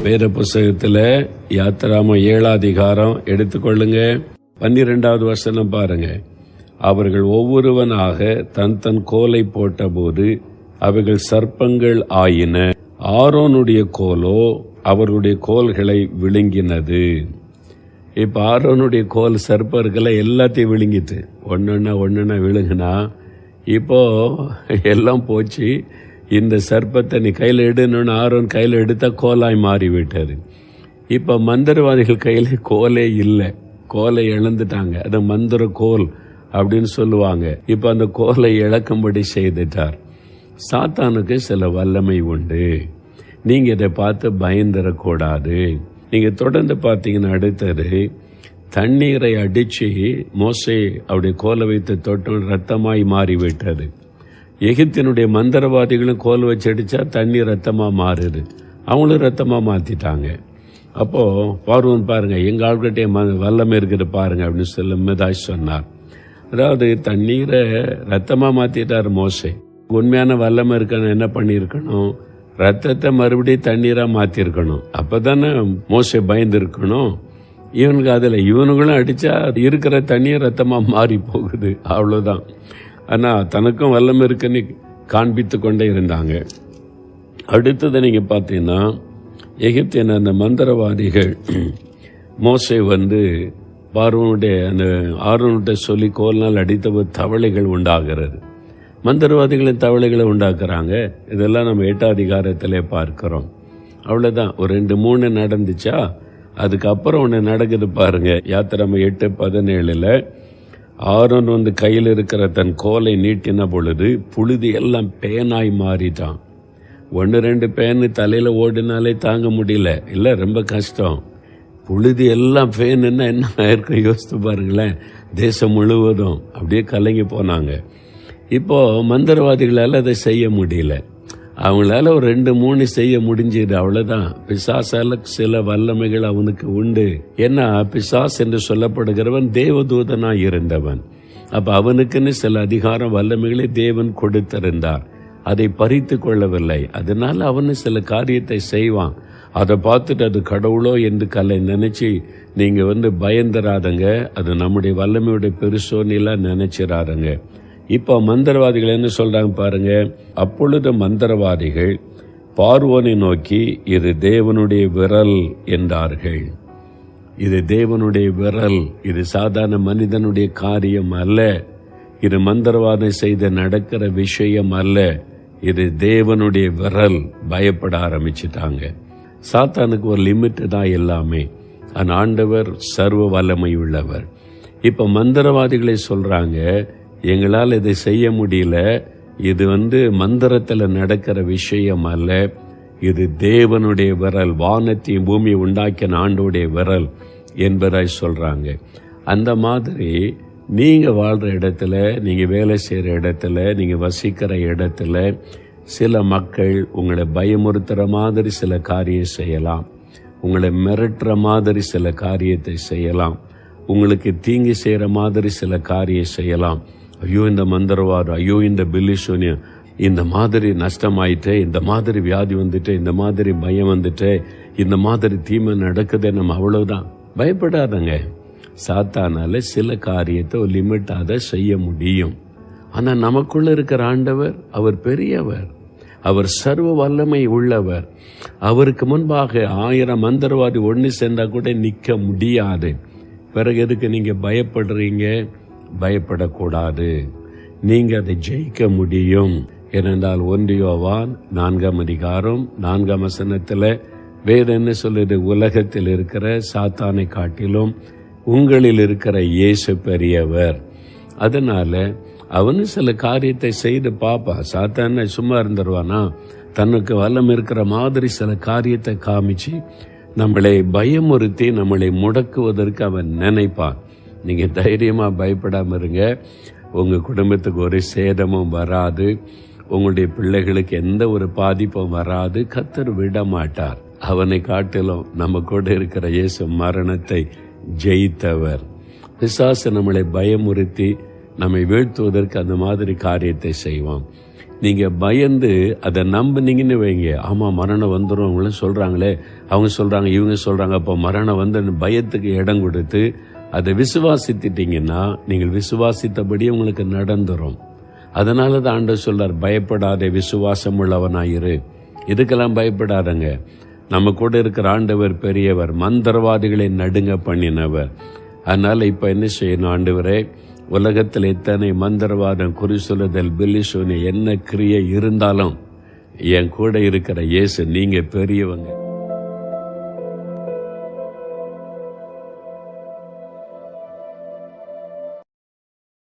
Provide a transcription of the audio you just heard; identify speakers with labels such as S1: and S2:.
S1: வேத புஸ்தகத்துல யாத்திராமம் 7ஆம் அதிகாரம் எடுத்துக்கொள்ளுங்க. 12வது வசனம் பாருங்க. அவர்கள் ஒவ்வொருவனாக தன் தன் கோலை போட்டபோது அவைகள் சர்ப்பங்கள் ஆயின. ஆரோனுடைய கோலோ அவருடைய கோல்களை விழுங்கினது. இப்ப ஆரோனுடைய கோல் சர்ப்பர்களை எல்லாத்தையும் விழுங்கிட்டு ஒன்னொன்னா விழுங்கினா இப்போ எல்லாம் போச்சு. இந்த சர்ப்பத்தை நீ கையில் எடுன்னு ஆரோன் கையில் எடுத்தா கோலாய் மாறிவிட்டது. இப்ப மந்திரவாதிகள் கையில கோலே இல்லை, கோலை இழந்துட்டாங்க. அது மந்திர கோல் அப்படின்னு சொல்லுவாங்க. இப்ப அந்த கோலை இழக்கும்படி செய்துட்டார். சாத்தானுக்கு சில வல்லமை உண்டு. நீங்க இதை பார்த்து பயந்துடக்கூடாது. நீங்க தொடர்ந்து பார்த்தீங்கன்னா அடுத்தது தண்ணீரை அடிச்சு மோசே அவருடைய கோலை வைத்து தொட்டு ரத்தமாய் மாறிவிட்டது. எகிப்தினுடைய மந்திரவாதிகளும் கோல் வச்சு அடிச்சா தண்ணி ரத்தமா மாறுது. அவங்களும் ரத்தமா மாத்திட்டாங்க. அப்போ பார்வோன் பாருங்க, எங்க ஆள்கிட்டே வல்லமை இருக்குது பாருங்க அப்படின்னு சொல்லுதாய் சொன்னார். அதாவது தண்ணீரை ரத்தமா மாத்திட்டார் மோசே. உண்மையான வல்லமை இருக்கணும் என்ன பண்ணிருக்கணும்? ரத்தத்தை மறுபடியும் தண்ணீரா மாத்திருக்கணும். அப்பதானே மோசே பயந்து இருக்கணும். இவனுக்கு அதுல இவனுங்களும் அடிச்சா இருக்கிற தண்ணியும் ரத்தமா மாறி போகுது. அவ்வளவுதான். ஆனா தனக்கும் வல்லமை இருக்குன்னு காண்பித்து கொண்டே இருந்தாங்க. அடுத்தது நீங்க பாத்தீங்கன்னா எகிப்தின் அந்த மந்திரவாதிகள் மோசே பார்வோனுடைய அந்த ஆரோனுடைய சொல்லி கோல்னால் அடித்த தவளைகள் உண்டாகிறது. மந்திரவாதிகளின் தவளைகளை உண்டாக்குறாங்க. இதெல்லாம் நம்ம 8ஆம் அதிகாரத்திலே பார்க்கிறோம். அவ்வளவுதான். ஒரு 2-3 நடந்துச்சா, அதுக்கப்புறம் ஒன்று நடக்குது பாருங்க. யாத்திராமம் 8:17 ஆரோன் கையில் இருக்கிற தன் கோலை நீட்டின பொழுது புழுதி எல்லாம் பேனாய் மாறிட்டான். 1-2 பேனு தலையில ஓடினாலே தாங்க முடியல, இல்ல ரொம்ப கஷ்டம். புழுதி எல்லாம் பேனுன்னா என்ன ஆயிருக்கும் யோசித்து பாருங்களேன். தேசம் முழுவதும் அப்படியே கலங்கி போனாங்க. இப்போ மந்திரவாதிகளால அதை செய்ய முடியல. அவங்களால ஒரு 2-3 செய்ய முடிஞ்சது, அவ்வளவுதான். பிசாசால சில வல்லமைகள் அவனுக்கு உண்டு. ஏன்னா பிசாஸ் என்று சொல்லப்படுகிறவன் தேவதூதனாய் இருந்தவன். அப்ப அவனுக்குன்னு சில அதிகாரம் வல்லமைகளை தேவன் கொடுத்திருந்தார். அதை பறித்து கொள்ளவில்லை. அதனால அவனு சில காரியத்தை செய்வான். அதை பார்த்துட்டு அது கடவுளோ என்று நினைச்சு நீங்க பயந்துராதங்க. அது நம்முடைய வல்லமையுடைய பெருசோனிலாம் நினைச்சிடாருங்க. இப்ப மந்திரவாதிகள் என்ன சொல்றாங்க பாருங்க. அப்பொழுது மந்திரவாதிகள் பார்வோனை நோக்கி இது தேவனுடைய விரல் என்றார்கள். இது தேவனுடைய விரல், இது சாதாரண மனிதனுடைய காரியம் அல்ல. இது மந்திரவாதம் செய்து நடக்கிற விஷயம் அல்ல. இது தேவனுடைய விரல். பயப்பட ஆரம்பிச்சிட்டாங்க. சாத்தானுக்கு ஒரு லிமிட் தான் எல்லாமே. ஆண்டவர் சர்வ வல்லமை உள்ளவர். இப்ப மந்திரவாதிகளை சொல்றாங்க, எங்களால் இதை செய்ய முடியல. இது மந்திரத்துல நடக்கிற விஷயம் அல்ல. இது தேவனுடைய விரல், வானத்தையும் பூமியை உண்டாக்கின ஆண்டோடைய விரல் என்பதாய் சொல்றாங்க. அந்த மாதிரி நீங்க வாழ்ற இடத்துல, நீங்க வேலை செய்யற இடத்துல, நீங்க வசிக்கிற இடத்துல சில மக்கள் உங்களை பயமுறுத்துற மாதிரி சில காரியம் செய்யலாம். உங்களை மிரட்டுற மாதிரி சில காரியத்தை செய்யலாம். உங்களுக்கு தீங்கு செய்யற மாதிரி சில காரியம் செய்யலாம். ஐயோ இந்த மந்திரவாதம், ஐயோ இந்த பில்லிசோனியம், இந்த மாதிரி நஷ்டமாயிட்டே, இந்த மாதிரி வியாதி வந்துட்டு, இந்த மாதிரி பயம் வந்துட்டு, இந்த மாதிரி தீமை நடக்குது, நம்ம அவ்வளவுதான். பயப்படாதங்க. சாத்தானால சில காரியத்தை ஒரு லிமிட்டாத செய்ய முடியும். ஆனா நமக்குள்ள இருக்கிற ஆண்டவர், அவர் பெரியவர், அவர் சர்வ வல்லமை உள்ளவர். அவருக்கு முன்பாக 1000 மந்திரவாதி ஒண்ணு சேர்ந்தா கூட நிக்க முடியாது. பிறகு எதுக்கு நீங்க பயப்படுறீங்க? பயப்படக்கூடாது. நீங்க அதை ஜெயிக்க முடியும். ஏனென்றால் 1 யோவான் 4ஆம் அதிகாரம் 4ஆம் வசனத்துல வேதம் என்ன சொல்லுது? உலகத்தில் இருக்கிற சாத்தானை காட்டிலும் உங்களில் இருக்கிற இயேசு பெரியவர். அதனால அவனு சில காரியத்தை செய்து பாப்பா. சாத்தான சும்மா இருந்துருவானா? தனக்கு வல்லம் இருக்கிற மாதிரி சில காரியத்தை காமிச்சு நம்மளை பயமுறுத்தி நம்மளை முடக்குவதற்கு அவன் நினைப்பான். நீங்க தைரியமா பயப்படாம இருங்க. உங்க குடும்பத்துக்கு ஒரு சேதமும் வராது. உங்களுடைய பிள்ளைகளுக்கு எந்த ஒரு பாதிப்பும் வராது. கர்த்தர் விட மாட்டார். அவனை காட்டிலும் நம்ம கூட இருக்கிற இயேசு மரணத்தை ஜெயித்தவர். பிசாசு நம்மளை பயமுறுத்தி நம்மை வீழ்த்துவதற்கு அந்த மாதிரி காரியத்தை செய்வான். நீங்க பயந்து அதை நம்புனீங்கன்னு வைங்க, ஆமா மரணம் வந்துடும் அவங்களும் சொல்றாங்களே, அவங்க சொல்றாங்க இவங்க சொல்றாங்க, அப்போ மரணம் வந்து பயத்துக்கு இடம் கொடுத்து அதை விசுவாசித்துட்டீங்கன்னா நீங்கள் விசுவாசித்தபடி உங்களுக்கு நடந்துரும். அதனால தான் ஆண்டவர் சொல்றார், பயப்படாதே விசுவாசம் உள்ளவனாயிரு. இதுக்கெல்லாம் பயப்படாதங்க. நம்ம கூட இருக்கிற ஆண்டவர் பெரியவர், மந்திரவாதிகளை நடுங்க பண்ணினவர். அதனால இப்ப என்ன செய்யணும்? ஆண்டவரே, உலகத்தில் எத்தனை மந்திரவாதம், குறி சொல்லுதல், பில்லிசோனி என்ன கிரியை இருந்தாலும் என் கூட இருக்கிற இயேசு நீங்க பெரியவங்க.